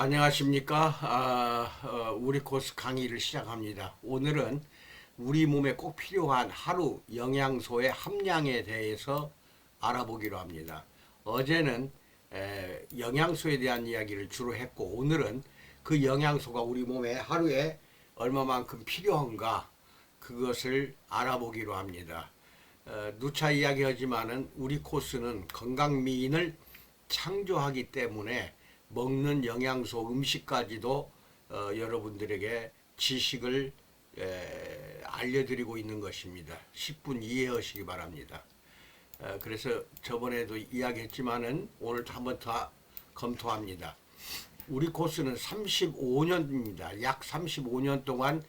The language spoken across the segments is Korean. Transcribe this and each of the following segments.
안녕하십니까? 우리 코스 강의를 시작합니다. 오늘은 우리 몸에 꼭 필요한 하루 영양소의 함량에 대해서 알아보기로 합니다. 어제는 영양소에 대한 이야기를 주로 했고, 오늘은 그 영양소가 우리 몸에 하루에 얼마만큼 필요한가 그것을 알아보기로 합니다. 누차 이야기하지만은 우리 코스는 건강미인을 창조하기 때문에 먹는 영양소 음식까지도 여러분들에게 지식을 알려드리고 있는 것입니다. 10분 이해하시기 바랍니다. 그래서 저번에도 이야기했지만은 오늘도 한번 더 검토합니다. 우리 코스는 35년입니다. 약 35년 동안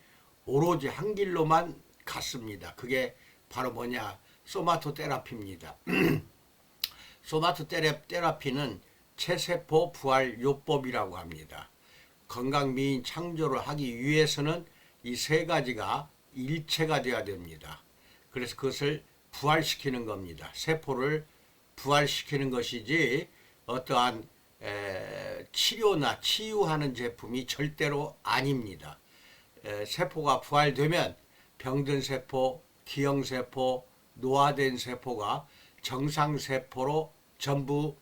오로지 한 길로만 갔습니다. 그게 바로 뭐냐? 소마토 테라피입니다. 소마토 테라피는 체세포 부활 요법이라고 합니다. 건강미인 창조를 하기 위해서는 이 세 가지가 일체가 되어야 됩니다. 그래서 그것을 부활시키는 겁니다. 세포를 부활시키는 것이지 어떠한 치료나 치유하는 제품이 절대로 아닙니다. 세포가 부활되면 병든 세포, 기형세포, 노화된 세포가 정상세포로 전부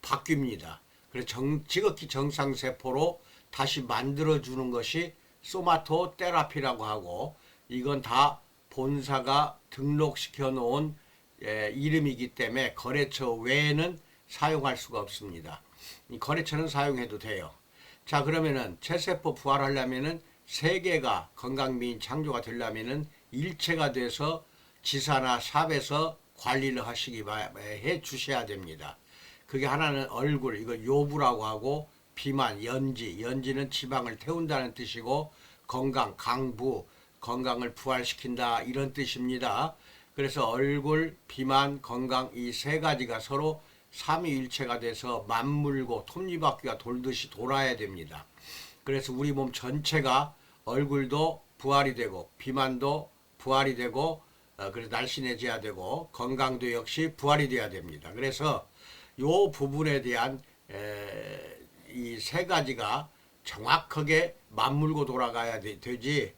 바뀝니다. 그래서 지극히 정상세포로 다시 만들어주는 것이 소마토 테라피라고 하고, 이건 다 본사가 등록시켜 놓은 이름이기 때문에 거래처 외에는 사용할 수가 없습니다. 이 거래처는 사용해도 돼요. 자, 그러면은 체세포 부활하려면은 세 개가 건강미인 창조가 되려면은 일체가 돼서 지사나 샵에서 관리를 해 주셔야 됩니다. 그게 하나는 얼굴, 이거 요부라고 하고, 비만, 연지는 지방을 태운다는 뜻이고, 건강, 강부, 건강을 부활시킨다 이런 뜻입니다. 그래서 얼굴, 비만, 건강 이 세 가지가 서로 삼위일체가 돼서 맞물고 톱니바퀴가 돌듯이 돌아야 됩니다. 그래서 우리 몸 전체가 얼굴도 부활이 되고 비만도 부활이 되고 그래서 날씬해져야 되고 건강도 역시 부활이 돼야 됩니다. 그래서 요 부분에 대한 이 세 가지가 정확하게 맞물고 돌아가야 되지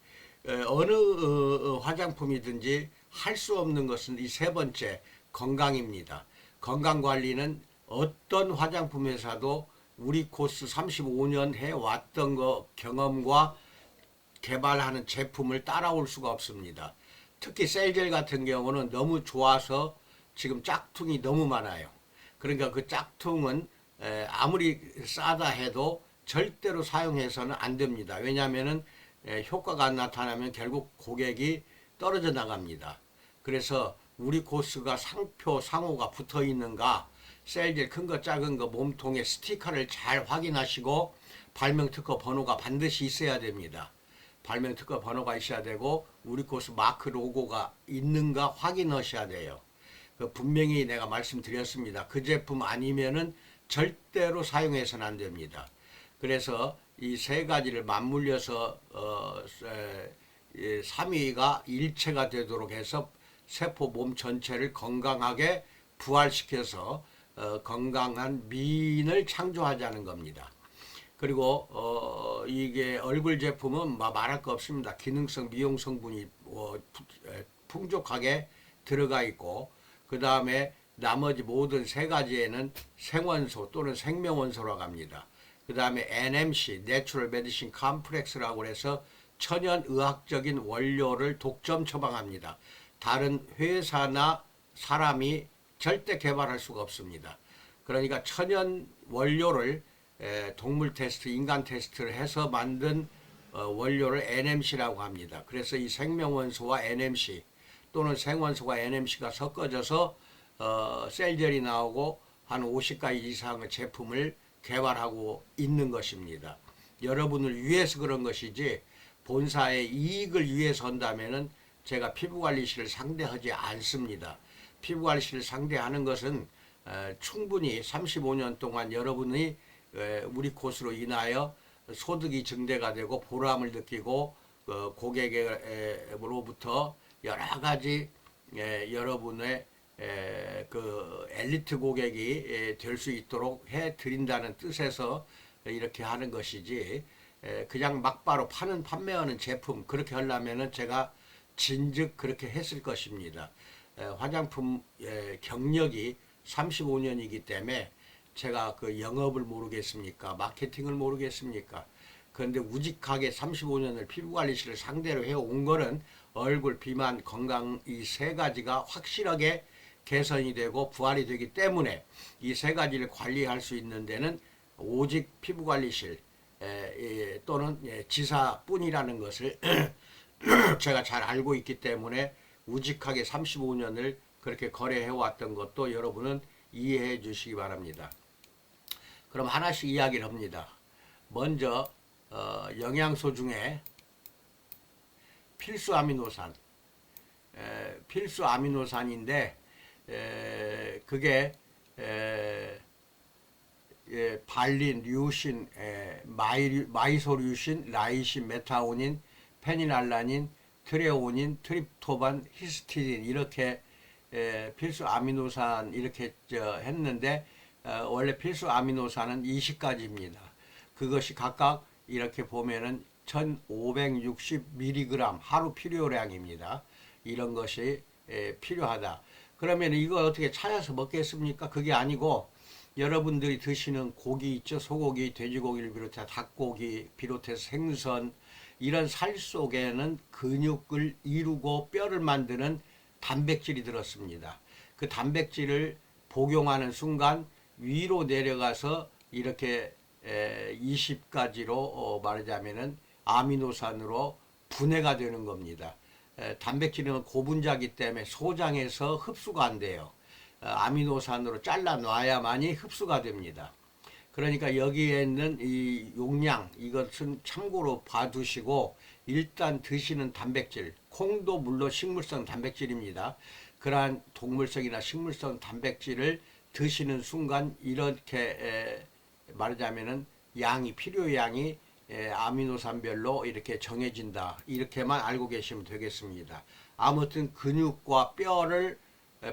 어느 화장품이든지 할 수 없는 것은 이 세 번째 건강입니다. 건강관리는 어떤 화장품 회사도 우리 코스 35년 해왔던 거 경험과 개발하는 제품을 따라올 수가 없습니다. 특히 셀젤 같은 경우는 너무 좋아서 지금 짝퉁이 너무 많아요. 그러니까 그 짝퉁은 아무리 싸다 해도 절대로 사용해서는 안 됩니다. 왜냐하면 효과가 안 나타나면 결국 고객이 떨어져 나갑니다. 그래서 우리 코스가 상표 상호가 붙어 있는가, 셀젤 큰 거 작은 거 몸통에 스티커를 잘 확인하시고 발명특허 번호가 반드시 있어야 됩니다. 발명특허 번호가 있어야 되고 우리 코스 마크 로고가 있는가 확인하셔야 돼요. 분명히 내가 말씀드렸습니다. 그 제품 아니면은 절대로 사용해서는 안 됩니다. 그래서 이 세 가지를 맞물려서 3위가 일체가 되도록 해서 세포 몸 전체를 건강하게 부활시켜서 건강한 미인을 창조하자는 겁니다. 그리고 이게 얼굴 제품은 말할 거 없습니다. 기능성 미용 성분이 풍족하게 들어가 있고, 그 다음에 나머지 모든 세 가지에는 생원소 또는 생명원소라고 합니다. 그 다음에 NMC, Natural Medicine Complex라고 해서 천연의학적인 원료를 독점 처방합니다. 다른 회사나 사람이 절대 개발할 수가 없습니다. 그러니까 천연 원료를 동물 테스트, 인간 테스트를 해서 만든 원료를 NMC라고 합니다. 그래서 이 생명원소와 NMC 또는 생원소가 NMC가 섞어져서 셀젤이 나오고 한 50가지 이상의 제품을 개발하고 있는 것입니다. 여러분을 위해서 그런 것이지 본사의 이익을 위해서 한다면은 제가 피부관리실을 상대하지 않습니다. 피부관리실을 상대하는 것은 충분히 35년 동안 여러분이 우리 코스로 인하여 소득이 증대가 되고 보람을 느끼고 고객으로부터 여러 가지 여러분의 그 엘리트 고객이 될 수 있도록 해 드린다는 뜻에서 이렇게 하는 것이지 그냥 막바로 판매하는 제품 그렇게 하려면은 제가 진즉 그렇게 했을 것입니다. 화장품 경력이 35년이기 때문에 제가 그 영업을 모르겠습니까? 마케팅을 모르겠습니까? 그런데 우직하게 35년을 피부관리실을 상대로 해온 거는 얼굴, 비만, 건강 이 세 가지가 확실하게 개선이 되고 부활이 되기 때문에 이 세 가지를 관리할 수 있는 데는 오직 피부관리실 또는 지사뿐이라는 것을 제가 잘 알고 있기 때문에 우직하게 35년을 그렇게 거래해 왔던 것도 여러분은 이해해 주시기 바랍니다. 그럼 하나씩 이야기를 합니다. 먼저 영양소 중에 필수 아미노산, 필수 아미노산인데 그게 발린, 류신, 마이소류신, 라이신, 메타오닌, 페니랄라닌, 트레오닌, 트립토반, 히스티딘 이렇게 필수 아미노산 이렇게 했는데 원래 필수 아미노산은 20가지입니다. 그것이 각각 이렇게 보면은 1560mg 하루 필요량입니다. 이런 것이 필요하다. 그러면 이거 어떻게 찾아서 먹겠습니까? 그게 아니고 여러분들이 드시는 고기 있죠. 소고기, 돼지고기를 비롯해 닭고기 비롯해서 생선 이런 살 속에는 근육을 이루고 뼈를 만드는 단백질이 들었습니다. 그 단백질을 복용하는 순간 위로 내려가서 이렇게 20가지로 말하자면은 아미노산으로 분해가 되는 겁니다. 단백질은 고분자이기 때문에 소장에서 흡수가 안 돼요. 아미노산으로 잘라 놔야만이 흡수가 됩니다. 그러니까 여기에 있는 이 용량 이것은 참고로 봐두시고 일단 드시는 단백질 콩도 물론 식물성 단백질입니다. 그러한 동물성이나 식물성 단백질을 드시는 순간 이렇게 말하자면은 양이 필요량이 아미노산별로 이렇게 정해진다. 이렇게만 알고 계시면 되겠습니다. 아무튼 근육과 뼈를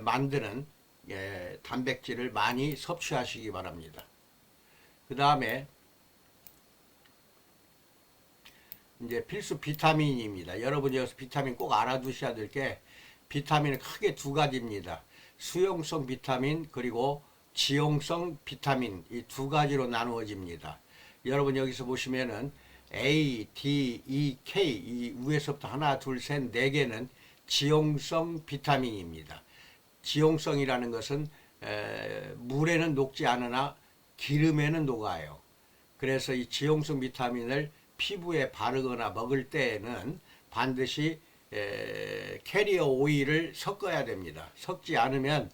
만드는 단백질을 많이 섭취하시기 바랍니다. 그 다음에 이제 필수 비타민입니다. 여러분이 여기서 비타민 꼭 알아두셔야 될 게 비타민은 크게 두 가지입니다. 수용성 비타민 그리고 지용성 비타민 이 두 가지로 나누어집니다. 여러분 여기서 보시면은 A, D, E, K 이 위에서부터 하나, 둘, 셋, 네 개는 지용성 비타민입니다. 지용성이라는 것은 물에는 녹지 않으나 기름에는 녹아요. 그래서 이 지용성 비타민을 피부에 바르거나 먹을 때에는 반드시 캐리어 오일을 섞어야 됩니다. 섞지 않으면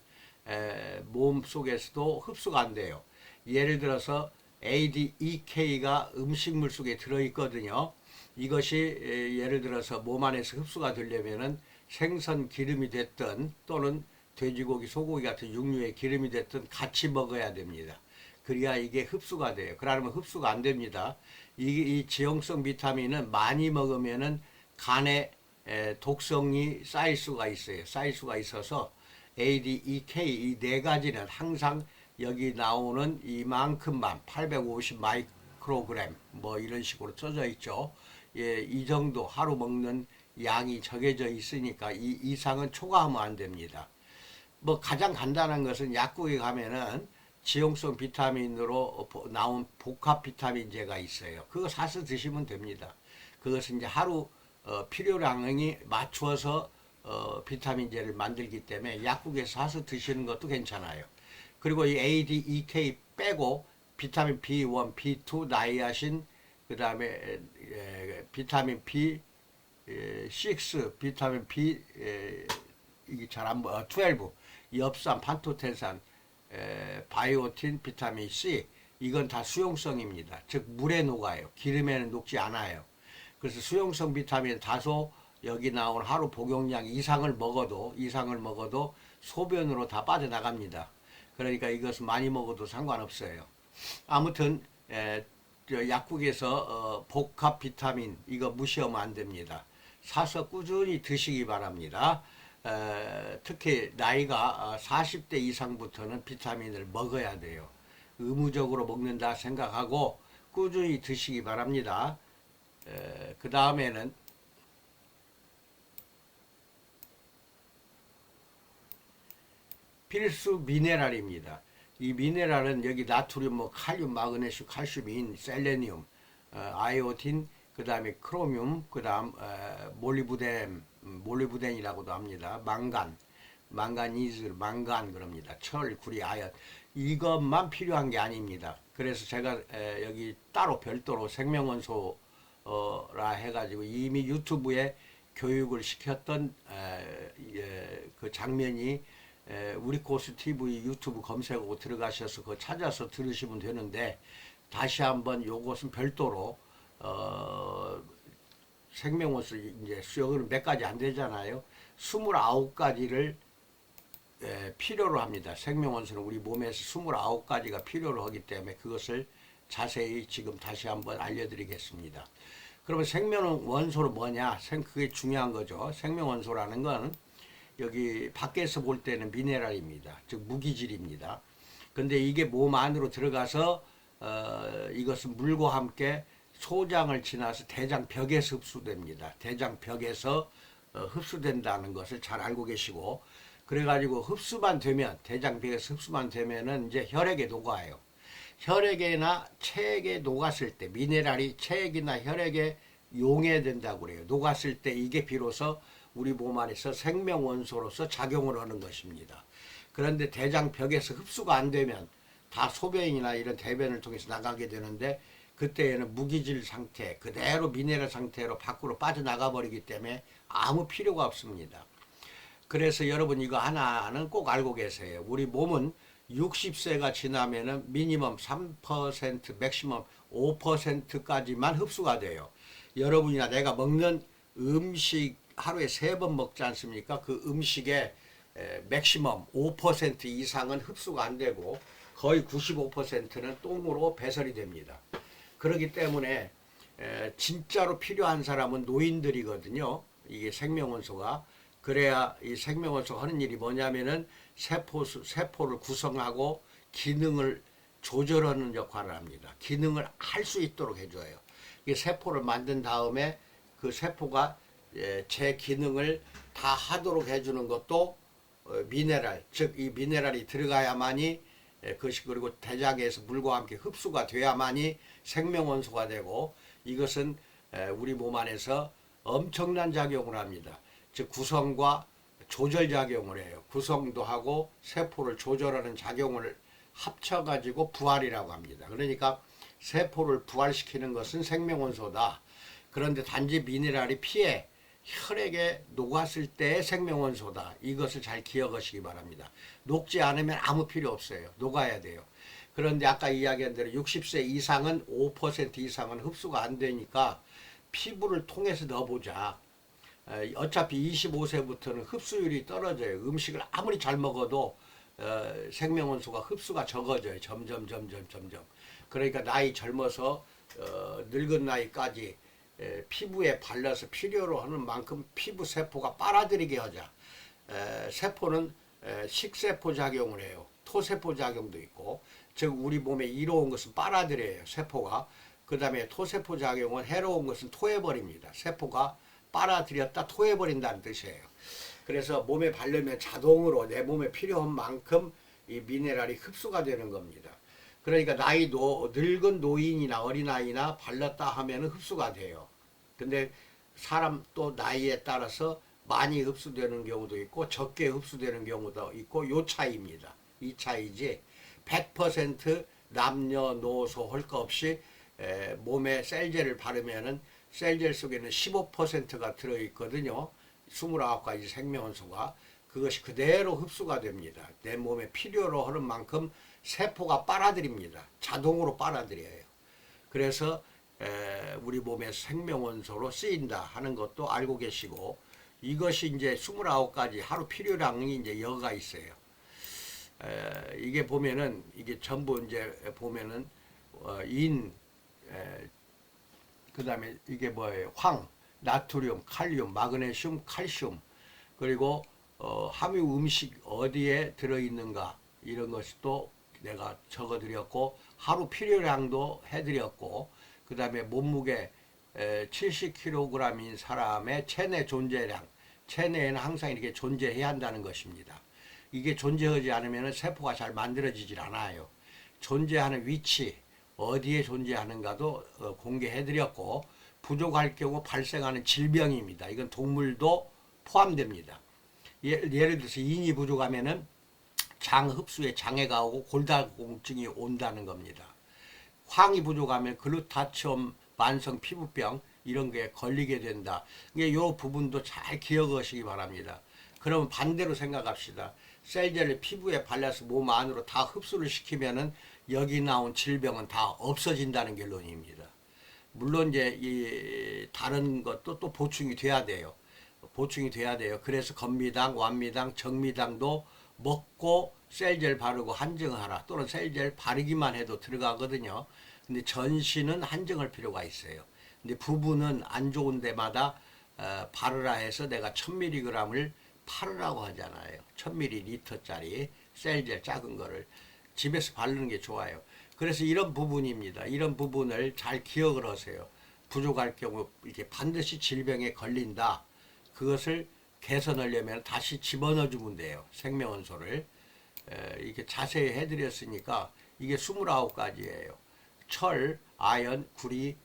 몸 속에서도 흡수가 안 돼요. 예를 들어서 ADEK가 음식물 속에 들어있거든요. 이것이 예를 들어서 몸 안에서 흡수가 되려면은 생선 기름이 됐든 또는 돼지고기, 소고기 같은 육류의 기름이 됐든 같이 먹어야 됩니다. 그래야 이게 흡수가 돼요. 그러면 흡수가 안 됩니다. 이 지용성 비타민은 많이 먹으면은 간에 독성이 쌓일 수가 있어요. 쌓일 수가 있어서 ADEK 이 네 가지는 항상 여기 나오는 이만큼만 850 마이크로그램 뭐 이런 식으로 써져 있죠. 이 정도 하루 먹는 양이 정해져 있으니까 이 이상은 초과하면 안 됩니다. 뭐 가장 간단한 것은 약국에 가면은 지용성 비타민으로 나온 복합 비타민제가 있어요. 그거 사서 드시면 됩니다. 그것은 이제 하루 필요량에 맞추어서 비타민제를 만들기 때문에 약국에서 사서 드시는 것도 괜찮아요. 그리고 이 ADEK 빼고 비타민 B1, B2, 나이아신, 그 다음에 비타민 B6, 비타민 B 이게 잘 안 보여. 12, 엽산, 판토텐산, 바이오틴, 비타민 C 이건 다 수용성입니다. 즉 물에 녹아요. 기름에는 녹지 않아요. 그래서 수용성 비타민 다소 여기 나온 하루 복용량 이상을 먹어도 소변으로 다 빠져나갑니다. 그러니까 이것은 많이 먹어도 상관없어요. 아무튼 약국에서 복합 비타민 이거 무시하면 안 됩니다. 사서 꾸준히 드시기 바랍니다. 특히 나이가 40대 이상부터는 비타민을 먹어야 돼요. 의무적으로 먹는다 생각하고 꾸준히 드시기 바랍니다. 그 다음에는 필수 미네랄입니다. 이 미네랄은 여기 나트륨, 뭐 칼륨, 마그네슘, 칼슘인, 셀레늄, 아이오딘, 그 다음에 크로뮴, 그 다음 몰리브덴이라고도 합니다. 망간, 망가니즈, 망간 그럽니다. 철, 구리, 아연, 이것만 필요한 게 아닙니다. 그래서 제가 여기 따로 별도로 생명원소라 해가지고 이미 유튜브에 교육을 시켰던 그 장면이 우리 코스 TV 유튜브 검색하고 들어가셔서 그거 찾아서 들으시면 되는데, 다시 한번 요것은 별도로 생명원소 이제 수요는 몇 가지 안 되잖아요. 29가지를 필요로 합니다. 생명원소는 우리 몸에서 29가지가 필요로 하기 때문에 그것을 자세히 지금 다시 한번 알려드리겠습니다. 그러면 생명원소는 뭐냐? 그게 중요한 거죠. 생명원소라는 건 여기 밖에서 볼 때는 미네랄입니다. 즉 무기질입니다. 근데 이게 몸 안으로 들어가서 이것은 물과 함께 소장을 지나서 대장벽에서 흡수됩니다. 대장벽에서 흡수된다는 것을 잘 알고 계시고, 그래가지고 흡수만 되면, 대장벽에서 흡수만 되면은 이제 혈액에 녹아요. 혈액이나 체액에 녹았을 때, 미네랄이 체액이나 혈액에 용해된다고 그래요. 녹았을 때 이게 비로소 우리 몸 안에서 생명원소로서 작용을 하는 것입니다. 그런데 대장벽에서 흡수가 안 되면 다 소변이나 이런 대변을 통해서 나가게 되는데, 그때에는 무기질 상태, 그대로 미네랄 상태로 밖으로 빠져나가 버리기 때문에 아무 필요가 없습니다. 그래서 여러분 이거 하나는 꼭 알고 계세요. 우리 몸은 60세가 지나면은 미니멈 3%, 맥시멈 5%까지만 흡수가 돼요. 여러분이나 내가 먹는 음식 하루에 3번 먹지 않습니까? 그 음식의 맥시멈 5% 이상은 흡수가 안 되고 거의 95%는 똥으로 배설이 됩니다. 그렇기 때문에 진짜로 필요한 사람은 노인들이거든요. 이게 생명원소가. 그래야 이 생명원소가 하는 일이 뭐냐면은 세포를 구성하고 기능을 조절하는 역할을 합니다. 기능을 할 수 있도록 해줘요. 이 세포를 만든 다음에 그 세포가 제 기능을 다 하도록 해주는 것도 미네랄, 즉 이 미네랄이 들어가야만이 그것이, 그리고 대장에서 물과 함께 흡수가 돼야만이 생명원소가 되고, 이것은 우리 몸 안에서 엄청난 작용을 합니다. 즉 구성과 조절작용을 해요. 구성도 하고 세포를 조절하는 작용을 합쳐가지고 부활이라고 합니다. 그러니까 세포를 부활시키는 것은 생명원소다. 그런데 단지 미네랄이 피에 혈액에 녹았을 때의 생명원소다. 이것을 잘 기억하시기 바랍니다. 녹지 않으면 아무 필요 없어요. 녹아야 돼요. 그런데 아까 이야기한 대로 60세 이상은 5% 이상은 흡수가 안 되니까 피부를 통해서 넣어보자. 어차피 25세부터는 흡수율이 떨어져요. 음식을 아무리 잘 먹어도 생명원소가 흡수가 적어져요. 점점. 그러니까 나이 젊어서 늙은 나이까지 피부에 발라서 필요로 하는 만큼 피부 세포가 빨아들이게 하자. 세포는 식세포 작용을 해요. 토세포 작용도 있고, 즉 우리 몸에 이로운 것은 빨아들여요. 세포가. 그 다음에 토세포 작용은 해로운 것은 토해버립니다. 세포가 빨아들였다 토해버린다는 뜻이에요. 그래서 몸에 바르면 자동으로 내 몸에 필요한 만큼 이 미네랄이 흡수가 되는 겁니다. 그러니까 늙은 노인이나 어린아이나 발랐다 하면 흡수가 돼요. 근데 사람 또 나이에 따라서 많이 흡수되는 경우도 있고 적게 흡수되는 경우도 있고, 요 차이입니다. 이 차이지 100% 남녀노소 할 거 없이 몸에 셀젤을 바르면은 셀젤 속에는 15%가 들어있거든요. 29가지 생명원소가. 그것이 그대로 흡수가 됩니다. 내 몸에 필요로 하는 만큼 세포가 빨아들입니다. 자동으로 빨아들여요. 그래서 우리 몸의 생명원소로 쓰인다 하는 것도 알고 계시고, 이것이 이제 29가지 하루 필요량이 이제 여가 있어요. 이게 보면은 이게 전부 이제 보면은 그 다음에 이게 뭐예요? 황, 나트륨, 칼륨, 마그네슘, 칼슘, 그리고 함유 음식 어디에 들어있는가, 이런 것이 또 내가 적어드렸고, 하루 필요량도 해드렸고, 그 다음에 몸무게 70kg인 사람의 체내 존재량, 체내에는 항상 이렇게 존재해야 한다는 것입니다. 이게 존재하지 않으면 세포가 잘 만들어지질 않아요. 존재하는 위치, 어디에 존재하는가도 공개해드렸고, 부족할 경우 발생하는 질병입니다. 이건 동물도 포함됩니다. 예를 들어서 인이 부족하면은 장 흡수에 장애가 오고 골다공증이 온다는 겁니다. 황이 부족하면 글루타치온 만성 피부병 이런 게 걸리게 된다. 이 부분도 잘 기억하시기 바랍니다. 그러면 반대로 생각합시다. 셀제를 피부에 발라서 몸 안으로 다 흡수를 시키면은 여기 나온 질병은 다 없어진다는 결론입니다. 물론 이제 이 다른 것도 또 보충이 돼야 돼요. 보충이 돼야 돼요. 그래서 건미당, 완미당, 정미당도 먹고 셀젤 바르고 한정하라, 또는 셀젤 바르기만 해도 들어가거든요. 근데 전신은 한정할 필요가 있어요. 근데 부부는 안 좋은 데마다 바르라 해서 내가 1000mg을 팔으라고 하잖아요. 1000ml짜리 셀젤 작은 거를 집에서 바르는 게 좋아요. 그래서 이런 부분입니다. 이런 부분을 잘 기억을 하세요. 부족할 경우 이렇게 반드시 질병에 걸린다. 그것을 개선하려면 다시 집어넣어 주면 돼요. 생명원소를. 이렇게 자세히 해드렸으니까 이게 29가지예요. 철, 아연, 구리,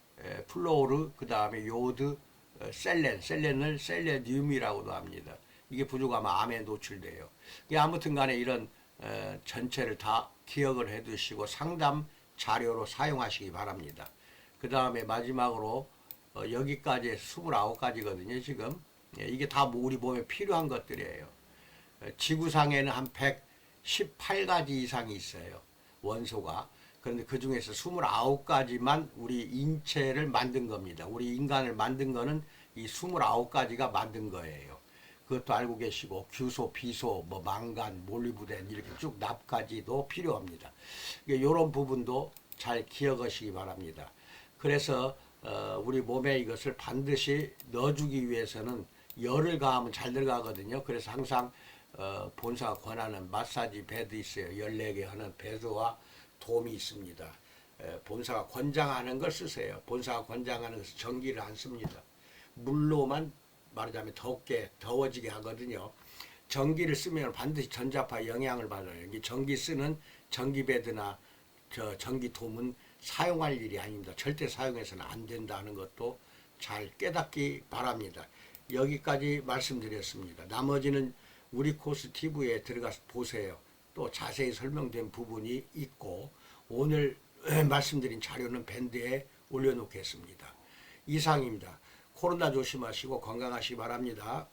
플로르, 그 다음에 요드, 셀렌을 셀레늄이라고도 합니다. 이게 부족하면 암에 노출돼요. 아무튼 간에 이런 전체를 다 기억을 해 두시고 상담 자료로 사용하시기 바랍니다. 그 다음에 마지막으로 여기까지 29가지거든요. 지금 이게 다 우리 몸에 필요한 것들이에요. 지구상에는 한 118가지 이상이 있어요. 원소가. 그런데 그 중에서 29가지만 우리 인체를 만든 겁니다. 우리 인간을 만든 거는 이 29가지가 만든 거예요. 그것도 알고 계시고 규소, 비소, 뭐 망간, 몰리브덴 이렇게 쭉 납까지도 필요합니다. 이런 부분도 잘 기억하시기 바랍니다. 그래서 우리 몸에 이것을 반드시 넣어주기 위해서는 열을 가하면 잘 들어가거든요. 그래서 항상 본사가 권하는 마사지 베드 있어요. 14개 하는 베드와 돔이 있습니다. 본사가 권장하는 걸 쓰세요. 본사가 권장하는 것은 전기를 안 씁니다. 물로만 말하자면 더워지게 하거든요. 전기를 쓰면 반드시 전자파 영향을 받아요. 전기 쓰는 전기베드나 전기돔은 사용할 일이 아닙니다. 절대 사용해서는 안 된다는 것도 잘 깨닫기 바랍니다. 여기까지 말씀드렸습니다. 나머지는 우리 코스 TV에 들어가서 보세요. 또 자세히 설명된 부분이 있고 오늘 말씀드린 자료는 밴드에 올려놓겠습니다. 이상입니다. 코로나 조심하시고 건강하시기 바랍니다.